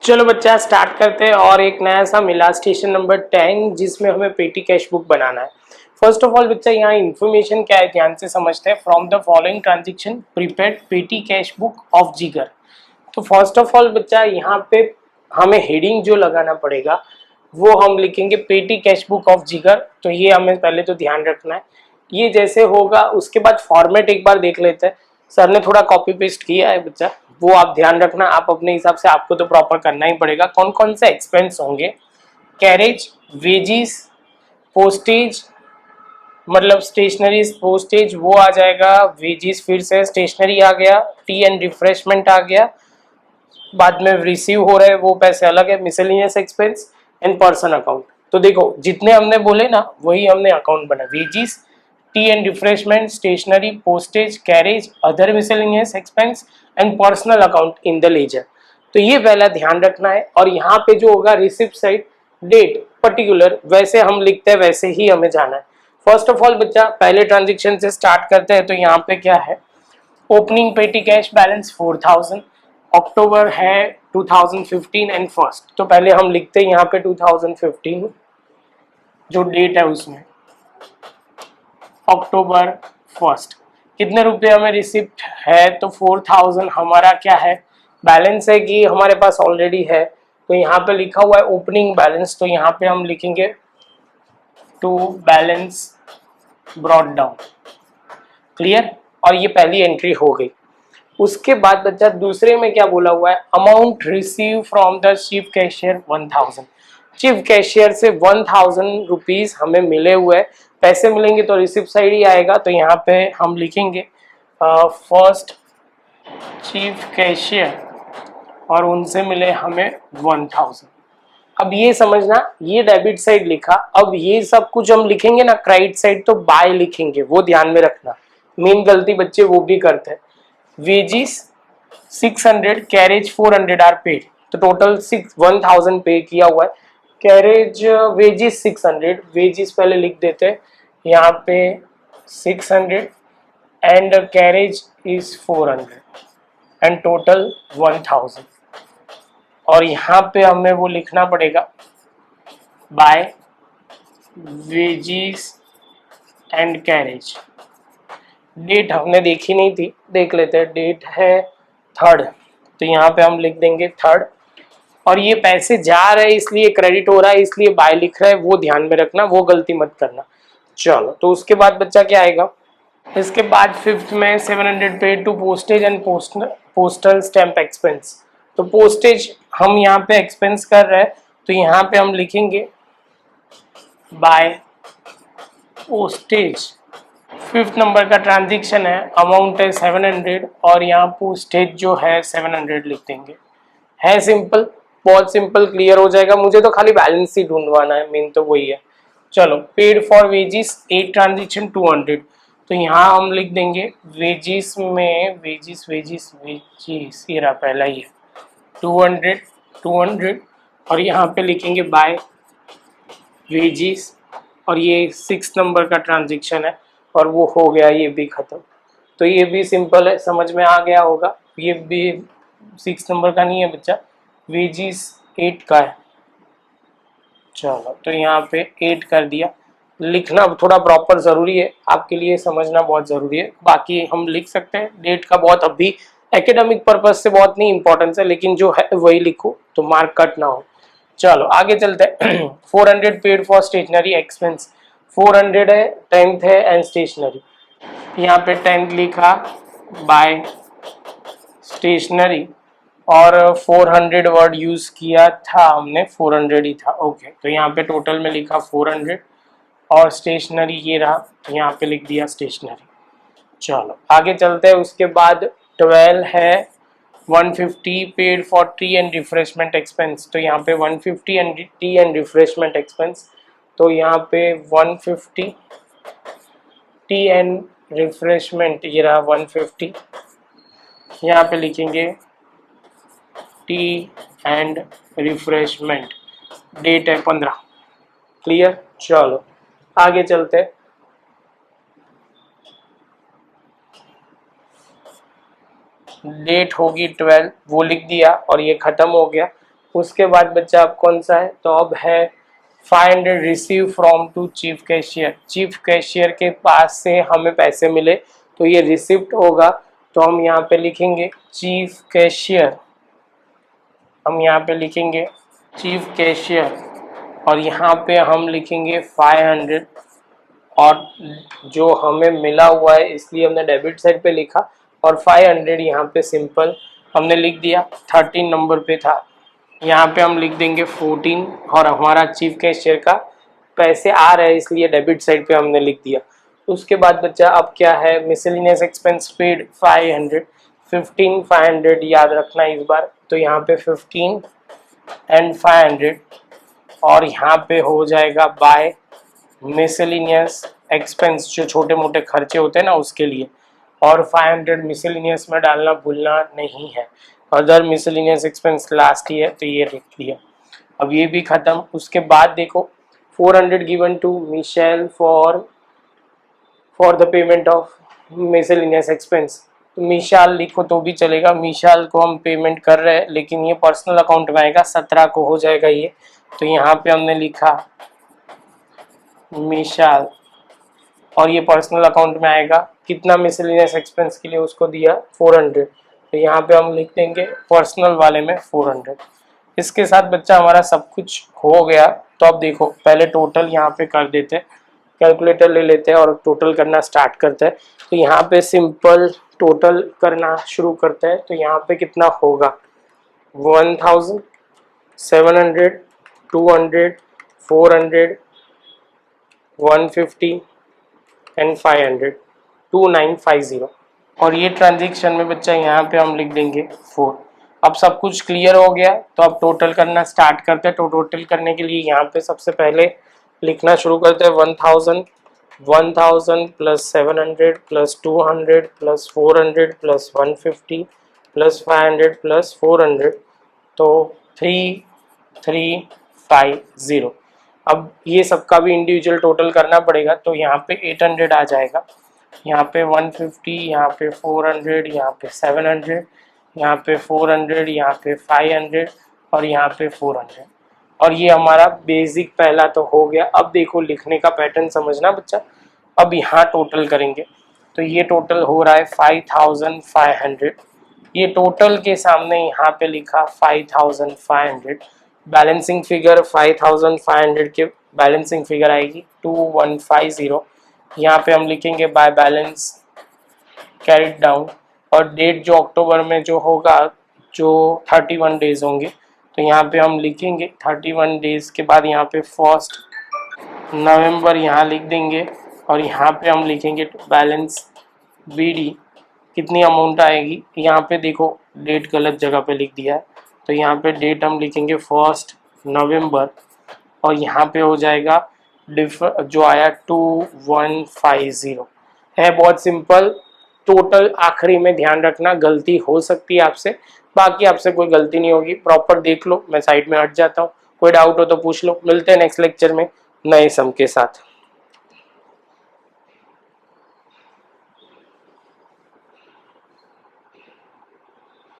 चलो बच्चा स्टार्ट करते हैं और एक नया सा मिला स्टेशन नंबर 10 जिसमें हमें पेटी कैश बुक बनाना है। फर्स्ट ऑफ ऑल बच्चा यहाँ इन्फॉर्मेशन क्या है ध्यान से समझते हैं। From the following transaction prepared पेटी कैश बुक ऑफ जिगर। तो फर्स्ट ऑफ ऑल बच्चा यहाँ पे हमें हेडिंग जो लगाना पड़ेगा वो हम लिखेंगे पेटी कैश बुक ऑफ जिगर। तो ये हमें पहले तो ध्यान रखना है। ये जैसे होगा उसके बाद फॉर्मेट एक बार देख लेते हैं। सर ने थोड़ा कॉपी पेस्ट किया है बच्चा, वो आप ध्यान रखना। आप अपने हिसाब से आपको तो प्रॉपर करना ही पड़ेगा। कौन कौन से एक्सपेंस होंगे? कैरेज, वेजिस, पोस्टेज, मतलब स्टेशनरी पोस्टेज वो आ जाएगा। वेजिस फिर से स्टेशनरी आ गया। टी एंड रिफ्रेशमेंट आ गया। बाद में रिसीव हो रहे वो पैसे अलग है। Miscellaneous expense and person account. तो देखो जितने हमने बोले ना वही हमने अकाउंट बना। Wages, tea and refreshment, stationery, postage, carriage, other miscellaneous expense and personal account in the ledger. तो ये पहला ध्यान रखना है। और यहाँ पे जो होगा रिसिप्ट साइड डेट पर्टिकुलर वैसे हम लिखते हैं वैसे ही हमें जाना है। फर्स्ट ऑफ ऑल बच्चा पहले ट्रांजेक्शन से स्टार्ट करते हैं। तो यहाँ पे क्या है? ओपनिंग पेटी कैश बैलेंस 4000, अक्टूबर है 2015 एंड फर्स्ट। तो पहले हम लिखते हैं यहाँ पे 2015 जो डेट है उसमें अक्टूबर फर्स्ट। कितने रुपए हमें रिसिप्ट है? तो 4000 हमारा क्या है? बैलेंस है कि हमारे पास ऑलरेडी है। तो यहाँ पे लिखा हुआ है ओपनिंग बैलेंस। तो यहाँ पे हम लिखेंगे to balance brought down. Clear? और ये पहली एंट्री हो गई। उसके बाद बच्चा दूसरे में क्या बोला हुआ है? Amount receive from the chief cashier 1000। Chief cashier से 1000 रुपीज हमें मिले हुए। पैसे मिलेंगे तो रिसिप्ट साइड ही आएगा। तो यहाँ पे हम लिखेंगे फर्स्ट चीफ कैशियर और उनसे मिले हमें 1000। अब ये समझना ये डेबिट साइड लिखा। अब ये सब कुछ हम लिखेंगे ना क्रेडिट साइड तो बाय लिखेंगे, वो ध्यान में रखना। मेन गलती बच्चे वो भी करते हैं। Wages 600, carriage 400 are paid. तो टोटल 1000 पे किया हुआ है। कैरेज वेजिस 600, वेजिस पहले लिख देते हैं यहाँ पे 600 and carriage is 400 and total 1000। और यहाँ पे हमें वो लिखना पड़ेगा by wages and carriage. Date हमने देखी नहीं थी, देख लेते हैं। डेट है 3rd। तो यहाँ पे हम लिख देंगे 3rd। और ये पैसे जा रहे हैं इसलिए क्रेडिट हो रहा है इसलिए बाय लिख रहा है, वो ध्यान में रखना, वो गलती मत करना। चलो तो उसके बाद बच्चा क्या आएगा? इसके बाद 5th में 700 paid to postage and postal stamp expense. तो पोस्टेज हम यहाँ पे एक्सपेंस कर रहे हैं। तो यहाँ पे हम लिखेंगे बाय पोस्टेज। 5th नंबर का ट्रांजेक्शन है, अमाउंट है 700 और यहाँ पोस्टेज जो है 700 लिख देंगे। है सिंपल, बहुत सिंपल, क्लियर हो जाएगा। मुझे तो खाली बैलेंस ही ढूंढवाना है, मेन तो वही है। चलो पेड फॉर वेजिस 8 ट्रांजेक्शन 200। तो यहाँ हम लिख देंगे वेजिस में वेजिस वेजिस वेजिस ये रहा पहला ही है 200 और यहाँ पे लिखेंगे बाय वेजिस। और ये 6 नंबर का ट्रांजेक्शन है और वो हो गया, ये भी खत्म। तो ये भी सिंपल है, समझ में आ गया होगा। ये भी 6 नंबर का नहीं है बच्चा, वेजिस 8 का है। चलो तो यहाँ पे 8 कर दिया। लिखना थोड़ा प्रॉपर ज़रूरी है, आपके लिए समझना बहुत ज़रूरी है। बाकी हम लिख सकते हैं। डेट का बहुत अभी एकेडमिक पर्पज से बहुत नहीं इंपॉर्टेंस है, लेकिन जो है वही लिखो तो मार्क कट ना हो। चलो आगे चलते हैं। 400 पेड फॉर स्टेशनरी एक्सपेंस। 400 है, 10th है एंड स्टेशनरी। यहाँ पे 10th लिखा बाय स्टेशनरी और 400 वर्ड यूज किया था हमने, 400 ही था। ओके तो यहाँ पे टोटल में लिखा 400 और स्टेशनरी ये रहा, यहाँ पे लिख दिया स्टेशनरी। चलो आगे चलते हैं। उसके बाद 12 है 150 paid for T and refreshment expense. तो यहाँ पे 150 and T and refreshment expense. तो यहाँ पे 150 टी एंड रिफ्रेशमेंट ये रहा 150। यहाँ पे लिखेंगे टी एंड रिफ्रेशमेंट, डेट है 15। क्लियर? चलो आगे चलते हैं। डेट होगी 12, वो लिख दिया और ये खत्म हो गया। उसके बाद बच्चा अब कौन सा है, तो अब है 500 receive from to chief cashier. Chief cashier के पास से हमें पैसे मिले तो ये रिसिप्ट होगा। तो हम यहाँ पे लिखेंगे चीफ कैशियर, हम यहाँ पे लिखेंगे चीफ कैशियर और यहाँ पे हम लिखेंगे 500 और जो हमें मिला हुआ है इसलिए हमने डेबिट साइड पे लिखा और 500 यहाँ पे सिंपल हमने लिख दिया। 13 नंबर पे था, यहाँ पे हम लिख देंगे 14 और हमारा चीफ कैशियर का पैसे आ रहे हैं इसलिए डेबिट साइड पे हमने लिख दिया। उसके बाद बच्चा अब क्या है, मिसलेनियस एक्सपेंस पेड 500, 15 500 याद रखना इस बार। तो यहाँ पे 15 एंड 500 और यहाँ पे हो जाएगा बाय मिसलेनियस एक्सपेंस, जो छोटे मोटे खर्चे होते हैं ना उसके लिए, और 500 मिसलेनियस में डालना भूलना नहीं है। अदर मिसलेनियस एक्सपेंस लास्ट ही है तो ये लिख दिया। अब ये भी खत्म। उसके बाद देखो 400 given to Michelle for the payment of miscellaneous expense. तो मिशाल लिखो तो भी चलेगा, मिशाल को हम पेमेंट कर रहे हैं लेकिन ये पर्सनल अकाउंट में आएगा, 17 को हो जाएगा ये। तो यहाँ पे हमने लिखा मिशाल और ये पर्सनल अकाउंट में आएगा। कितना मिसलेनियस एक्सपेंस के लिए उसको दिया 400, तो यहाँ पे हम लिख देंगे पर्सनल वाले में 400। इसके साथ बच्चा हमारा सब कुछ हो गया। तो अब देखो पहले टोटल यहाँ पे कर देते हैं, कैलकुलेटर ले लेते हैं और टोटल करना स्टार्ट करते हैं। तो यहाँ पे सिंपल टोटल करना शुरू करते हैं। तो यहाँ पे कितना होगा 1000, 700, 200, 400, 150 एंड 500, 2950। और ये ट्रांजेक्शन में बच्चा यहाँ पे हम लिख देंगे 4। अब सब कुछ क्लियर हो गया तो अब टोटल करना स्टार्ट करते हैं। तो टोटल करने के लिए यहाँ पे सबसे पहले लिखना शुरू करते हैं 1000, 1000 plus 700 plus 200 plus 400 plus 150 plus 500 plus 400, तो 3350। अब ये सबका भी इंडिविजुअल टोटल करना पड़ेगा। तो यहाँ पे 800 आ जाएगा, यहाँ पे 150, यहाँ पे 400, यहाँ पे 700, यहाँ पे 400, यहाँ पे 500 और यहाँ पे 400। और ये हमारा बेसिक पहला तो हो गया। अब देखो लिखने का पैटर्न समझना बच्चा। अब यहाँ टोटल करेंगे तो ये टोटल हो रहा है 5500। ये टोटल के सामने यहाँ पे लिखा 5500, बैलेंसिंग फिगर 5500 के बैलेंसिंग फिगर आएगी 2150। यहाँ पे हम लिखेंगे बाय बैलेंस कैरिड डाउन और डेट जो अक्टूबर में जो होगा जो 31 डेज होंगे। तो यहाँ पे हम लिखेंगे 31 डेज के बाद यहाँ पे 1 नवंबर यहाँ लिख देंगे और यहाँ पे हम लिखेंगे बैलेंस बीडी कितनी अमाउंट आएगी। यहाँ पे देखो डेट गलत जगह पे लिख दिया है तो यहाँ पे डेट हम लिखेंगे 1 नवंबर और यहाँ पे हो जाएगा जो आया 2150 है। बहुत सिंपल। टोटल आखिरी में ध्यान रखना गलती हो सकती है आपसे, बाकी आपसे कोई गलती नहीं होगी। प्रॉपर देख लो, मैं साइड में हट जाता हूँ। कोई डाउट हो तो पूछ लो। मिलते हैं नेक्स्ट लेक्चर में नए सम के साथ।